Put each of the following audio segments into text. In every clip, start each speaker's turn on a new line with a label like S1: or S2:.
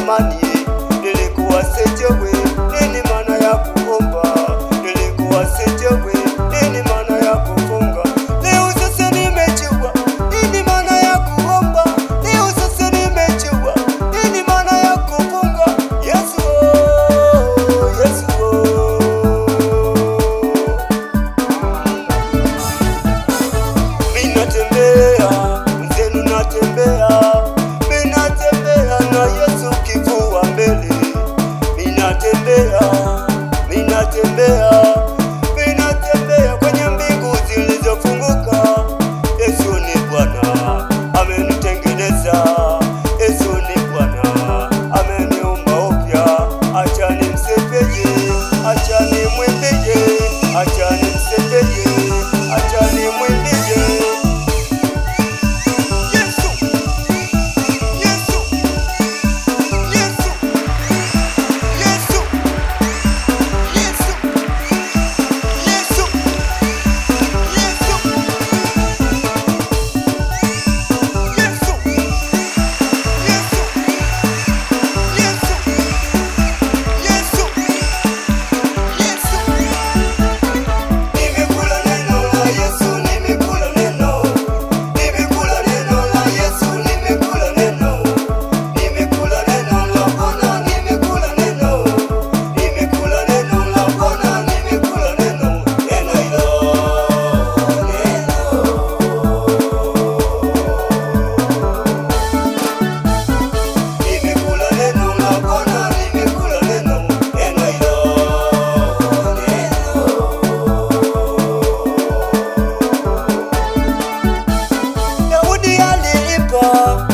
S1: zamani nilikuwa sijui nini maana ya kuomba, nilikuwa sijui nini maana ya kufunga. Leo sasa nimejua nini maana ya kuomba, leo sasa nimejua nini maana ya kufunga. Yesu, Yesu, mimi natembea mzenu, natembea na Yesu kifua mbele, minatembea kwenye mbingu zilizofunguka. Yesu ni Bwana, amenitengeneza. Yesu ni Bwana, ameniumba upya. Acha nimsifie, acha nimwimbie, acha nimsifie, acha nimwimbie.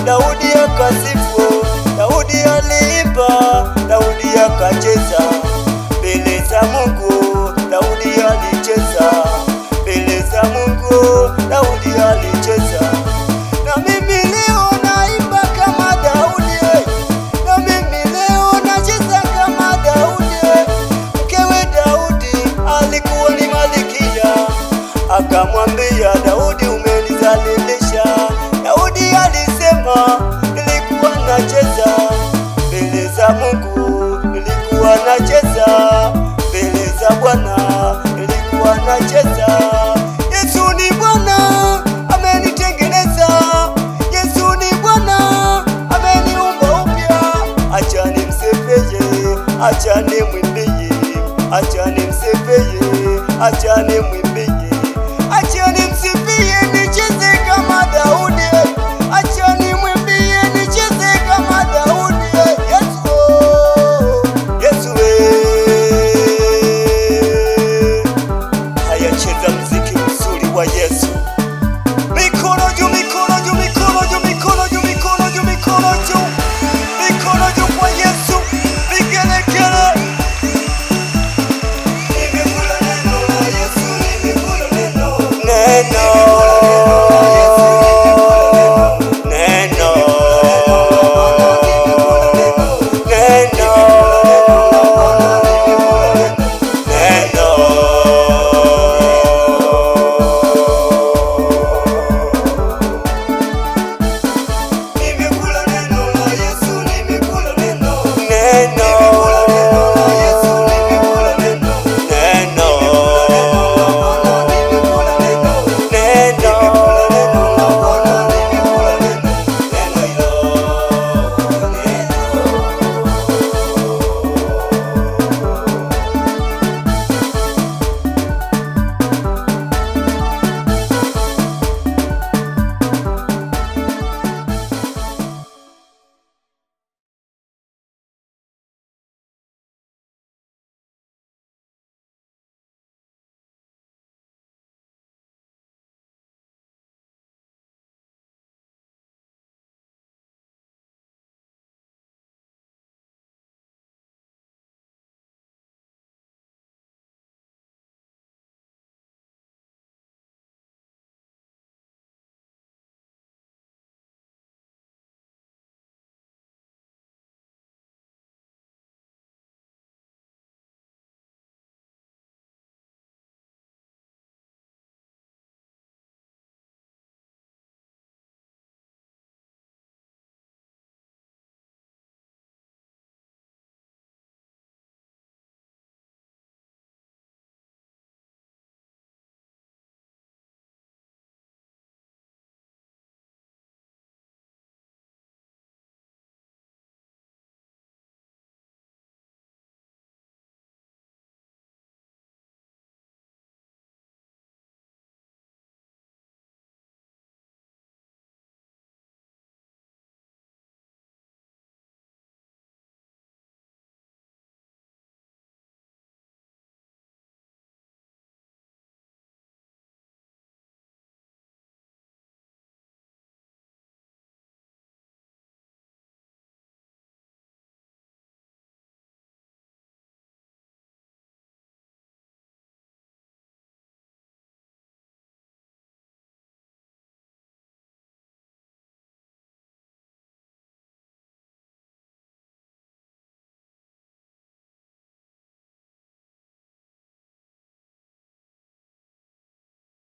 S1: Daudi akasifu, Daudi aliimba, Daudi akacheza mbele za Mungu. Daudi alicheza mbele za Mungu, Daudi alicheza. Na mimi leo naimba kama Daudi, na mimi leo nacheza kama Daudi. Mkewe Daudi alikuwa ni Malkia, akamwambia Daudi, umenizalilisha. Daudi alisema, nilikuwa nacheza mbele za Mungu, nilikuwa nacheza mbele za Bwana, nilikuwa nacheza. Yesu ni Bwana, amenitengeneza. Yesu ni Bwana, ameniumba upya. Acha nimsifie, acha nimwimbie, acha nimsifie, acha nimwimbie, acha nimsifie, nicheze kama Daudi. Acha nimwimbie, nicheze kama Daudi. Yesu, Yesu, haya cheza